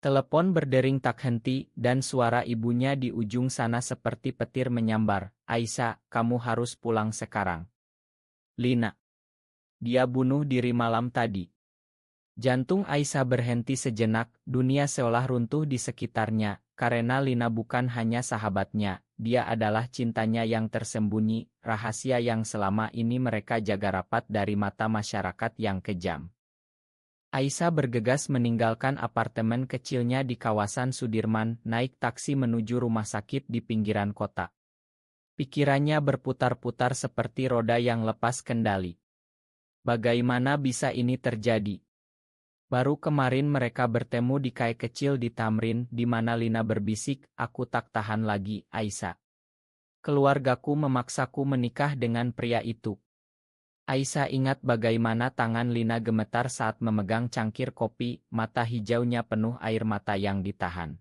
Telepon berdering tak henti, dan suara ibunya di ujung sana seperti petir menyambar. Aisyah, kamu harus pulang sekarang. Lina. Dia bunuh diri malam tadi. Jantung Aisyah berhenti sejenak, dunia seolah runtuh di sekitarnya, karena Lina bukan hanya sahabatnya, dia adalah cintanya yang tersembunyi, rahasia yang selama ini mereka jaga rapat dari mata masyarakat yang kejam. Aisyah bergegas meninggalkan apartemen kecilnya di kawasan Sudirman, naik taksi menuju rumah sakit di pinggiran kota. Pikirannya berputar-putar seperti roda yang lepas kendali. Bagaimana bisa ini terjadi? Baru kemarin mereka bertemu di kai kecil di Tamrin, di mana Lina berbisik, aku tak tahan lagi, Aisyah. Keluargaku memaksaku menikah dengan pria itu. Aisyah ingat bagaimana tangan Lina gemetar saat memegang cangkir kopi, mata hijaunya penuh air mata yang ditahan.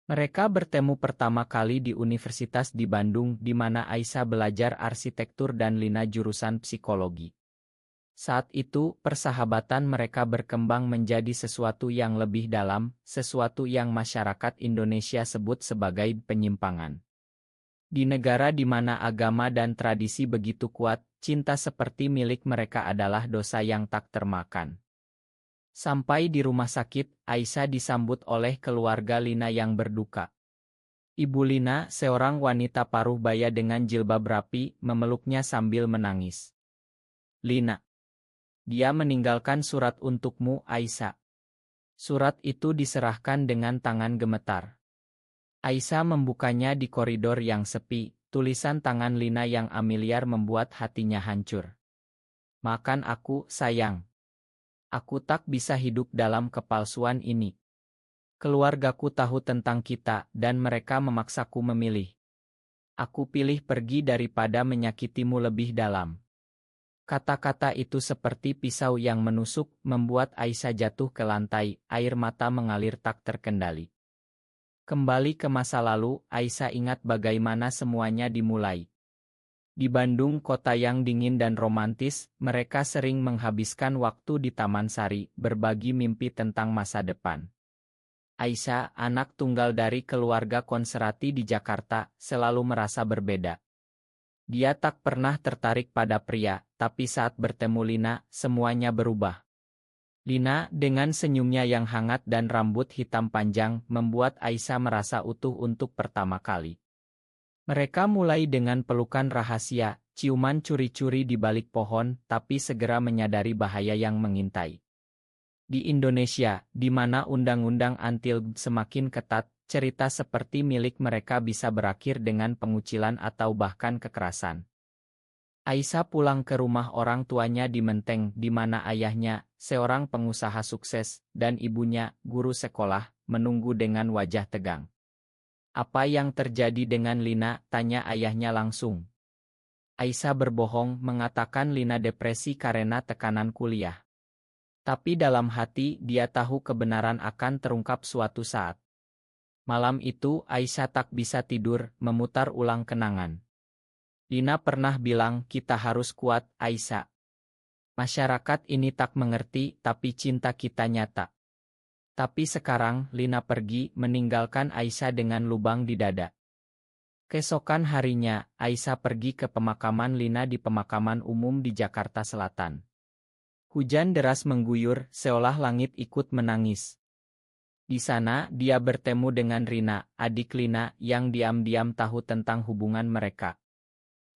Mereka bertemu pertama kali di Universitas di Bandung, di mana Aisyah belajar arsitektur dan Lina jurusan psikologi. Saat itu, persahabatan mereka berkembang menjadi sesuatu yang lebih dalam, sesuatu yang masyarakat Indonesia sebut sebagai penyimpangan. Di negara di mana agama dan tradisi begitu kuat, cinta seperti milik mereka adalah dosa yang tak termakan. Sampai di rumah sakit, Aisyah disambut oleh keluarga Lina yang berduka. Ibu Lina, seorang wanita paruh baya dengan jilbab rapi, memeluknya sambil menangis. Lina. Dia meninggalkan surat untukmu, Aisyah. Surat itu diserahkan dengan tangan gemetar. Aisyah membukanya di koridor yang sepi, tulisan tangan Lina yang familiar membuat hatinya hancur. Makan aku, sayang. Aku tak bisa hidup dalam kepalsuan ini. Keluargaku tahu tentang kita, dan mereka memaksaku memilih. Aku pilih pergi daripada menyakitimu lebih dalam. Kata-kata itu seperti pisau yang menusuk, membuat Aisyah jatuh ke lantai, air mata mengalir tak terkendali. Kembali ke masa lalu, Aisyah ingat bagaimana semuanya dimulai. Di Bandung, kota yang dingin dan romantis, mereka sering menghabiskan waktu di Taman Sari, berbagi mimpi tentang masa depan. Aisyah, anak tunggal dari keluarga konserati di Jakarta, selalu merasa berbeda. Dia tak pernah tertarik pada pria, tapi saat bertemu Lina, semuanya berubah. Lina, dengan senyumnya yang hangat dan rambut hitam panjang, membuat Aisyah merasa utuh untuk pertama kali. Mereka mulai dengan pelukan rahasia, ciuman curi-curi di balik pohon, tapi segera menyadari bahaya yang mengintai. Di Indonesia, di mana undang-undang anti-LGBT semakin ketat, cerita seperti milik mereka bisa berakhir dengan pengucilan atau bahkan kekerasan. Aisyah pulang ke rumah orang tuanya di Menteng, di mana ayahnya, seorang pengusaha sukses, dan ibunya, guru sekolah, menunggu dengan wajah tegang. Apa yang terjadi dengan Lina? Tanya ayahnya langsung. Aisyah berbohong, mengatakan Lina depresi karena tekanan kuliah. Tapi dalam hati, dia tahu kebenaran akan terungkap suatu saat. Malam itu, Aisyah tak bisa tidur, memutar ulang kenangan. Lina pernah bilang, kita harus kuat, Aisyah. Masyarakat ini tak mengerti, tapi cinta kita nyata. Tapi sekarang, Lina pergi, meninggalkan Aisyah dengan lubang di dada. Keesokan harinya, Aisyah pergi ke pemakaman Lina di pemakaman umum di Jakarta Selatan. Hujan deras mengguyur, seolah langit ikut menangis. Di sana, dia bertemu dengan Rina, adik Lina, yang diam-diam tahu tentang hubungan mereka.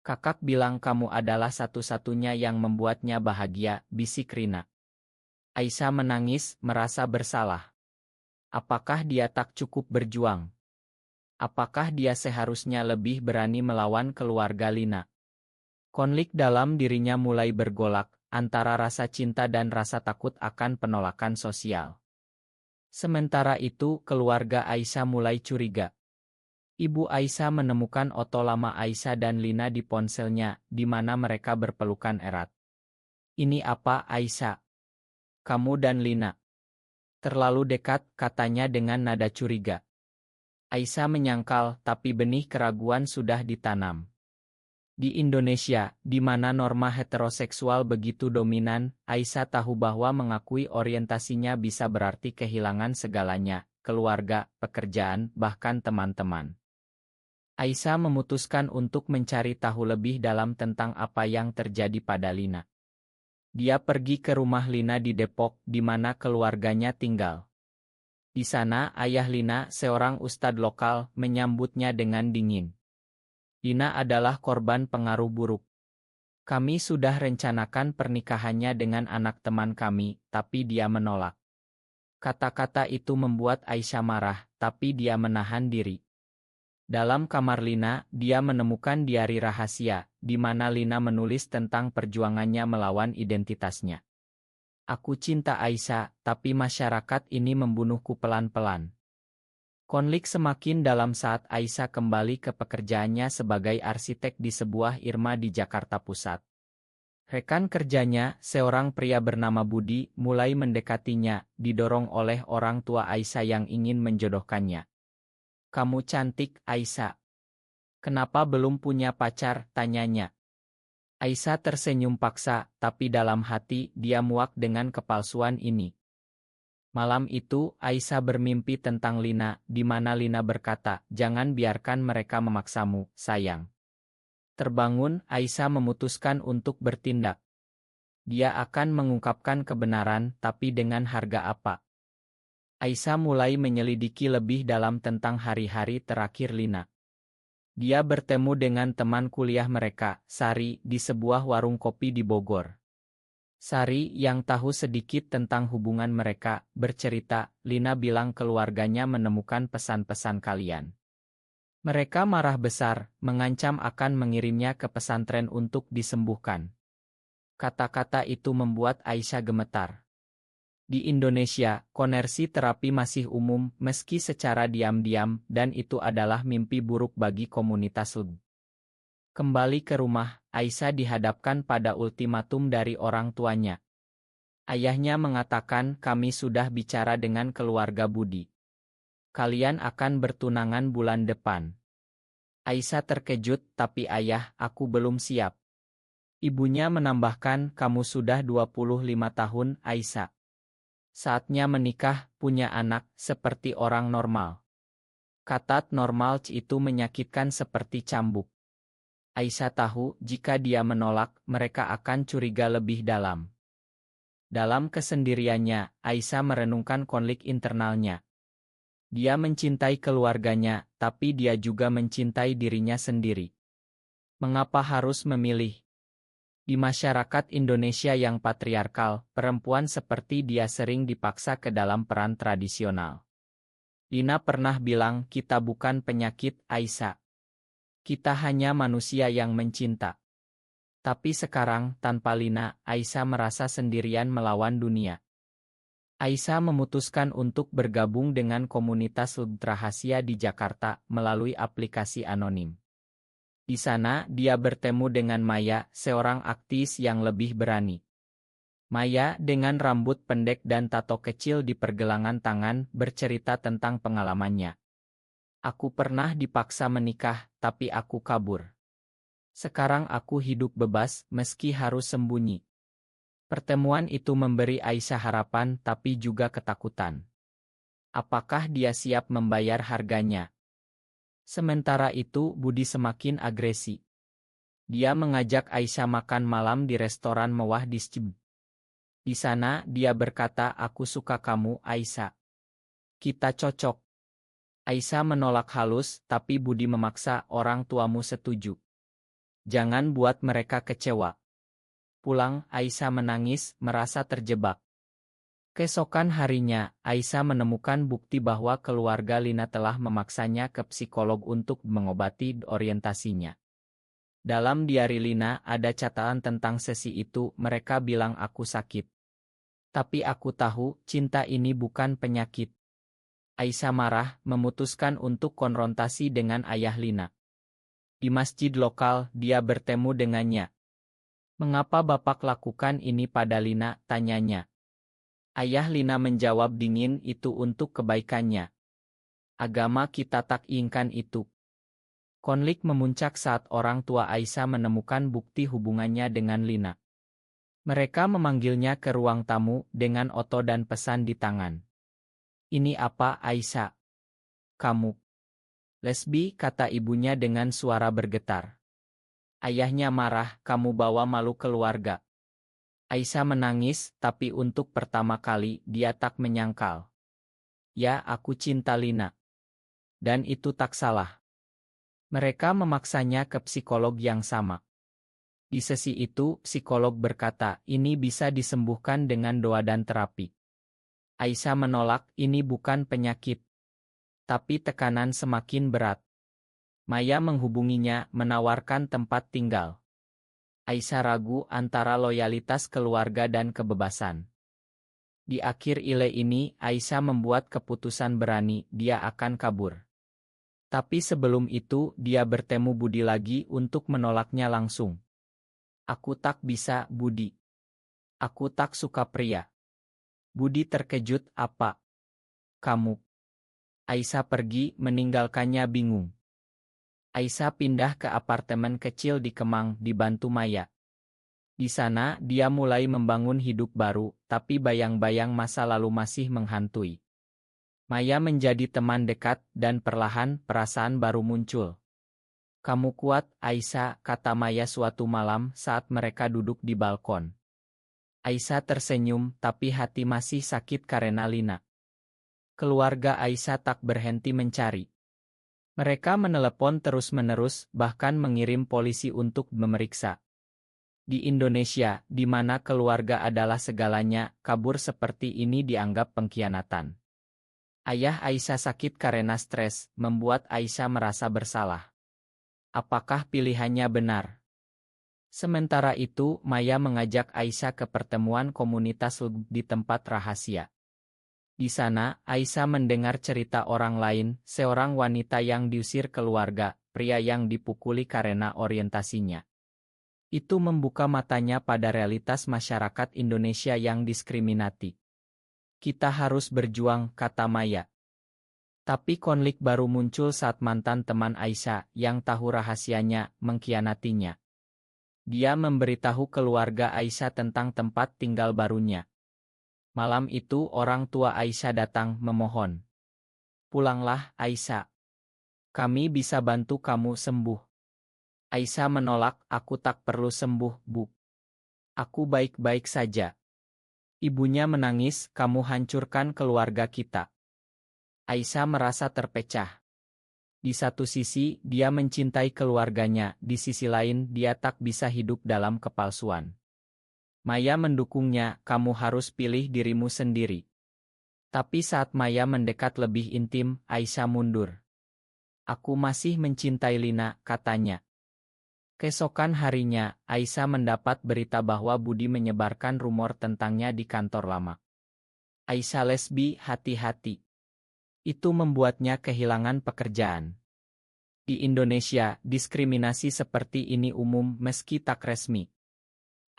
Kakak bilang kamu adalah satu-satunya yang membuatnya bahagia, bisik Rina. Aisyah menangis, merasa bersalah. Apakah dia tak cukup berjuang? Apakah dia seharusnya lebih berani melawan keluarga Lina? Konflik dalam dirinya mulai bergolak, antara rasa cinta dan rasa takut akan penolakan sosial. Sementara itu, keluarga Aisyah mulai curiga. Ibu Aisyah menemukan foto lama Aisyah dan Lina di ponselnya, di mana mereka berpelukan erat. Ini apa, Aisyah? Kamu dan Lina terlalu dekat, katanya dengan nada curiga. Aisyah menyangkal, tapi benih keraguan sudah ditanam. Di Indonesia, di mana norma heteroseksual begitu dominan, Aisyah tahu bahwa mengakui orientasinya bisa berarti kehilangan segalanya, keluarga, pekerjaan, bahkan teman-teman. Aisyah memutuskan untuk mencari tahu lebih dalam tentang apa yang terjadi pada Lina. Dia pergi ke rumah Lina di Depok, di mana keluarganya tinggal. Di sana, ayah Lina, seorang ustadz lokal, menyambutnya dengan dingin. Lina adalah korban pengaruh buruk. Kami sudah rencanakan pernikahannya dengan anak teman kami, tapi dia menolak. Kata-kata itu membuat Aisyah marah, tapi dia menahan diri. Dalam kamar Lina, dia menemukan diari rahasia, di mana Lina menulis tentang perjuangannya melawan identitasnya. Aku cinta Aisyah, tapi masyarakat ini membunuhku pelan-pelan. Konflik semakin dalam saat Aisyah kembali ke pekerjaannya sebagai arsitek di sebuah firma di Jakarta Pusat. Rekan kerjanya, seorang pria bernama Budi, mulai mendekatinya, didorong oleh orang tua Aisyah yang ingin menjodohkannya. Kamu cantik, Aisyah. Kenapa belum punya pacar? Tanyanya. Aisyah tersenyum paksa, tapi dalam hati dia muak dengan kepalsuan ini. Malam itu, Aisyah bermimpi tentang Lina, di mana Lina berkata, jangan biarkan mereka memaksamu, sayang. Terbangun, Aisyah memutuskan untuk bertindak. Dia akan mengungkapkan kebenaran, tapi dengan harga apa? Aisyah mulai menyelidiki lebih dalam tentang hari-hari terakhir Lina. Dia bertemu dengan teman kuliah mereka, Sari, di sebuah warung kopi di Bogor. Sari, yang tahu sedikit tentang hubungan mereka, bercerita, Lina bilang keluarganya menemukan pesan-pesan kalian. Mereka marah besar, mengancam akan mengirimnya ke pesantren untuk disembuhkan. Kata-kata itu membuat Aisyah gemetar. Di Indonesia, konversi terapi masih umum, meski secara diam-diam, dan itu adalah mimpi buruk bagi komunitas LGBTQ. Kembali ke rumah, Aisyah dihadapkan pada ultimatum dari orang tuanya. Ayahnya mengatakan, kami sudah bicara dengan keluarga Budi. Kalian akan bertunangan bulan depan. Aisyah terkejut, tapi ayah, aku belum siap. Ibunya menambahkan, kamu sudah 25 tahun, Aisyah. Saatnya menikah, punya anak, seperti orang normal. Kata normal itu menyakitkan seperti cambuk. Aisyah tahu, jika dia menolak, mereka akan curiga lebih dalam. Dalam kesendiriannya, Aisyah merenungkan konflik internalnya. Dia mencintai keluarganya, tapi dia juga mencintai dirinya sendiri. Mengapa harus memilih? Di masyarakat Indonesia yang patriarkal, perempuan seperti dia sering dipaksa ke dalam peran tradisional. Lina pernah bilang, kita bukan penyakit, Aisyah. Kita hanya manusia yang mencinta. Tapi sekarang, tanpa Lina, Aisyah merasa sendirian melawan dunia. Aisyah memutuskan untuk bergabung dengan komunitas LGBTQ rahasia di Jakarta melalui aplikasi anonim. Di sana, dia bertemu dengan Maya, seorang aktivis yang lebih berani. Maya, dengan rambut pendek dan tato kecil di pergelangan tangan, bercerita tentang pengalamannya. Aku pernah dipaksa menikah, tapi aku kabur. Sekarang aku hidup bebas, meski harus sembunyi. Pertemuan itu memberi Aisyah harapan, tapi juga ketakutan. Apakah dia siap membayar harganya? Sementara itu, Budi semakin agresi. Dia mengajak Aisyah makan malam di restoran mewah di Stib. Di sana, dia berkata, aku suka kamu, Aisyah. Kita cocok. Aisyah menolak halus, tapi Budi memaksa, orang tuamu setuju. Jangan buat mereka kecewa. Pulang, Aisyah menangis, merasa terjebak. Keesokan harinya, Aisyah menemukan bukti bahwa keluarga Lina telah memaksanya ke psikolog untuk mengobati orientasinya. Dalam diari Lina ada catatan tentang sesi itu, mereka bilang aku sakit. Tapi aku tahu, cinta ini bukan penyakit. Aisyah marah, memutuskan untuk konfrontasi dengan ayah Lina. Di masjid lokal, dia bertemu dengannya. Mengapa Bapak lakukan ini pada Lina? Tanyanya. Ayah Lina menjawab dingin, itu untuk kebaikannya. Agama kita tak inginkan itu. Konflik memuncak saat orang tua Aisyah menemukan bukti hubungannya dengan Lina. Mereka memanggilnya ke ruang tamu dengan foto dan pesan di tangan. Ini apa, Aisyah? Kamu? Lesbi, kata ibunya dengan suara bergetar. Ayahnya marah, kamu bawa malu keluarga. Aisyah menangis, tapi untuk pertama kali dia tak menyangkal. Ya, aku cinta Lina. Dan itu tak salah. Mereka memaksanya ke psikolog yang sama. Di sesi itu, psikolog berkata, ini bisa disembuhkan dengan doa dan terapi. Aisyah menolak, ini bukan penyakit. Tapi tekanan semakin berat. Maya menghubunginya, menawarkan tempat tinggal. Aisyah ragu antara loyalitas keluarga dan kebebasan. Di akhir ile ini, Aisyah membuat keputusan berani, dia akan kabur. Tapi sebelum itu, dia bertemu Budi lagi untuk menolaknya langsung. Aku tak bisa, Budi. Aku tak suka pria. Budi terkejut, apa? Kamu? Aisyah pergi, meninggalkannya bingung. Aisyah pindah ke apartemen kecil di Kemang, dibantu Maya. Di sana, dia mulai membangun hidup baru, tapi bayang-bayang masa lalu masih menghantui. Maya menjadi teman dekat, dan perlahan perasaan baru muncul. Kamu kuat, Aisyah, kata Maya suatu malam saat mereka duduk di balkon. Aisyah tersenyum, tapi hati masih sakit karena Lina. Keluarga Aisyah tak berhenti mencari. Mereka menelepon terus-menerus, bahkan mengirim polisi untuk memeriksa. Di Indonesia, di mana keluarga adalah segalanya, kabur seperti ini dianggap pengkhianatan. Ayah Aisyah sakit karena stres, membuat Aisyah merasa bersalah. Apakah pilihannya benar? Sementara itu, Maya mengajak Aisyah ke pertemuan komunitas di tempat rahasia. Di sana, Aisyah mendengar cerita orang lain, seorang wanita yang diusir keluarga, pria yang dipukuli karena orientasinya. Itu membuka matanya pada realitas masyarakat Indonesia yang diskriminasi. Kita harus berjuang, kata Maya. Tapi konflik baru muncul saat mantan teman Aisyah, yang tahu rahasianya, mengkhianatinya. Dia memberitahu keluarga Aisyah tentang tempat tinggal barunya. Malam itu orang tua Aisyah datang memohon. Pulanglah, Aisyah. Kami bisa bantu kamu sembuh. Aisyah menolak, aku tak perlu sembuh, Bu. Aku baik-baik saja. Ibunya menangis, kamu hancurkan keluarga kita. Aisyah merasa terpecah. Di satu sisi, dia mencintai keluarganya, di sisi lain, dia tak bisa hidup dalam kepalsuan. Maya mendukungnya, kamu harus pilih dirimu sendiri. Tapi saat Maya mendekat lebih intim, Aisyah mundur. Aku masih mencintai Lina, katanya. Keesokan harinya, Aisyah mendapat berita bahwa Budi menyebarkan rumor tentangnya di kantor lama. Aisyah lesbi, hati-hati. Itu membuatnya kehilangan pekerjaan. Di Indonesia, diskriminasi seperti ini umum meski tak resmi.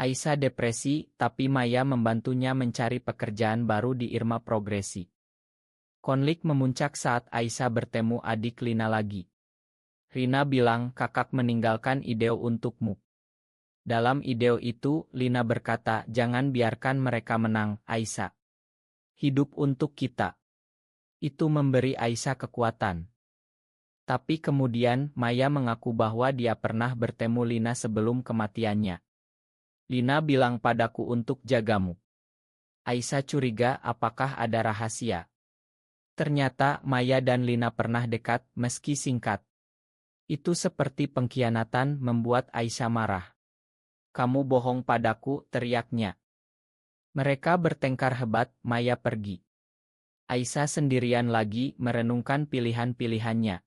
Aisyah depresi, tapi Maya membantunya mencari pekerjaan baru di Irma Progresi. Konflik memuncak saat Aisyah bertemu adik Lina lagi. Rina bilang, kakak meninggalkan ide untukmu. Dalam ide itu, Lina berkata, jangan biarkan mereka menang, Aisyah. Hidup untuk kita. Itu memberi Aisyah kekuatan. Tapi kemudian, Maya mengaku bahwa dia pernah bertemu Lina sebelum kematiannya. Lina bilang padaku untuk jagamu. Aisyah curiga apakah ada rahasia. Ternyata Maya dan Lina pernah dekat meski singkat. Itu seperti pengkhianatan membuat Aisyah marah. Kamu bohong padaku, teriaknya. Mereka bertengkar hebat, Maya pergi. Aisyah sendirian lagi merenungkan pilihan-pilihannya.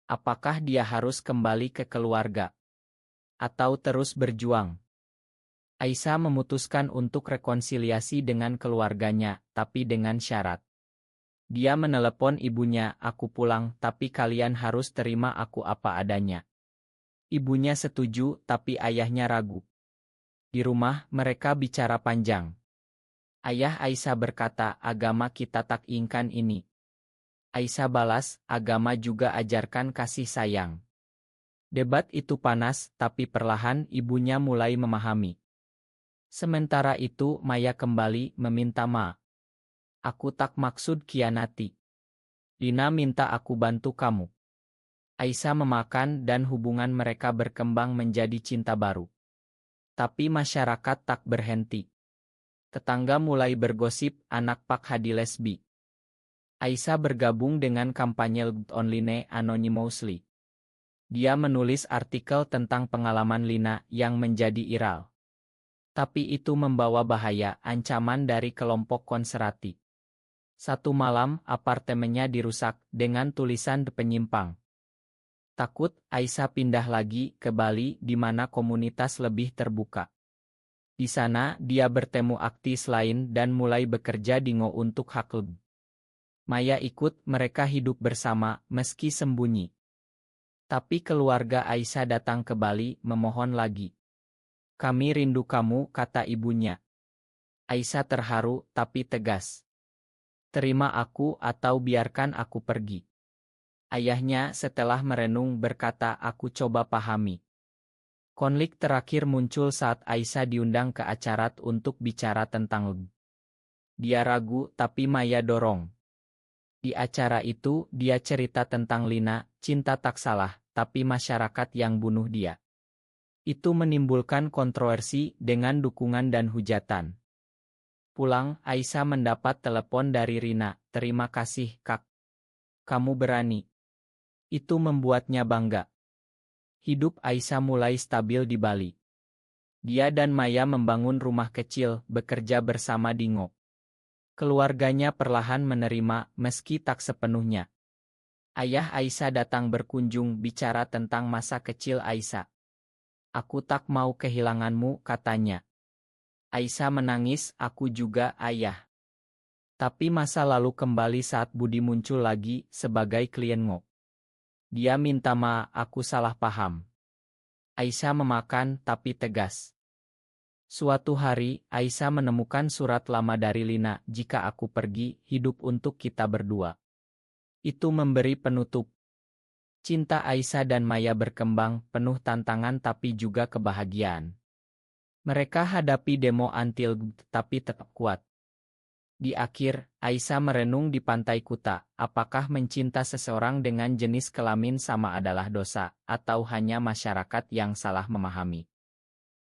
Apakah dia harus kembali ke keluarga? Atau terus berjuang? Aisyah memutuskan untuk rekonsiliasi dengan keluarganya, tapi dengan syarat. Dia menelepon ibunya, aku pulang, tapi kalian harus terima aku apa adanya. Ibunya setuju, tapi ayahnya ragu. Di rumah, mereka bicara panjang. Ayah Aisyah berkata, agama kita tak inginkan ini. Aisyah balas, agama juga ajarkan kasih sayang. Debat itu panas, tapi perlahan ibunya mulai memahami. Sementara itu, Maya kembali meminta maaf. Aku tak maksud kianati. Lina minta aku bantu kamu. Aisyah memakan dan hubungan mereka berkembang menjadi cinta baru. Tapi masyarakat tak berhenti. Tetangga mulai bergosip anak Pak Hadi lesbi. Aisyah bergabung dengan kampanye online anonymously. Dia menulis artikel tentang pengalaman Lina yang menjadi viral. Tapi itu membawa bahaya ancaman dari kelompok konservatif. Satu malam apartemennya dirusak dengan tulisan penyimpang. Takut, Aisyah pindah lagi ke Bali di mana komunitas lebih terbuka. Di sana dia bertemu aktivis lain dan mulai bekerja di Ngo untuk hak LGBTI. Maya ikut, mereka hidup bersama meski sembunyi. Tapi keluarga Aisyah datang ke Bali memohon lagi. Kami rindu kamu, kata ibunya. Aisyah terharu tapi tegas. Terima aku atau biarkan aku pergi. Ayahnya setelah merenung berkata, aku coba pahami. Konflik terakhir muncul saat Aisyah diundang ke acara untuk bicara tentang LGBTI. Dia ragu tapi Maya dorong. Di acara itu dia cerita tentang Lina, cinta tak salah, tapi masyarakat yang bunuh dia. Itu menimbulkan kontroversi dengan dukungan dan hujatan. Pulang, Aisyah mendapat telepon dari Rina, terima kasih kak. Kamu berani. Itu membuatnya bangga. Hidup Aisyah mulai stabil di Bali. Dia dan Maya membangun rumah kecil, bekerja bersama di Ngo. Keluarganya perlahan menerima meski tak sepenuhnya. Ayah Aisyah datang berkunjung bicara tentang masa kecil Aisyah. Aku tak mau kehilanganmu, katanya. Aisyah menangis, aku juga, ayah. Tapi masa lalu kembali saat Budi muncul lagi sebagai klien Ngo. Dia minta maaf, aku salah paham. Aisyah memakan tapi tegas. Suatu hari, Aisyah menemukan surat lama dari Lina, jika aku pergi, hidup untuk kita berdua. Itu memberi penutup. Cinta Aisyah dan Maya berkembang, penuh tantangan tapi juga kebahagiaan. Mereka hadapi demo anti-LGBT tapi tetap kuat. Di akhir, Aisyah merenung di pantai Kuta, apakah mencinta seseorang dengan jenis kelamin sama adalah dosa, atau hanya masyarakat yang salah memahami.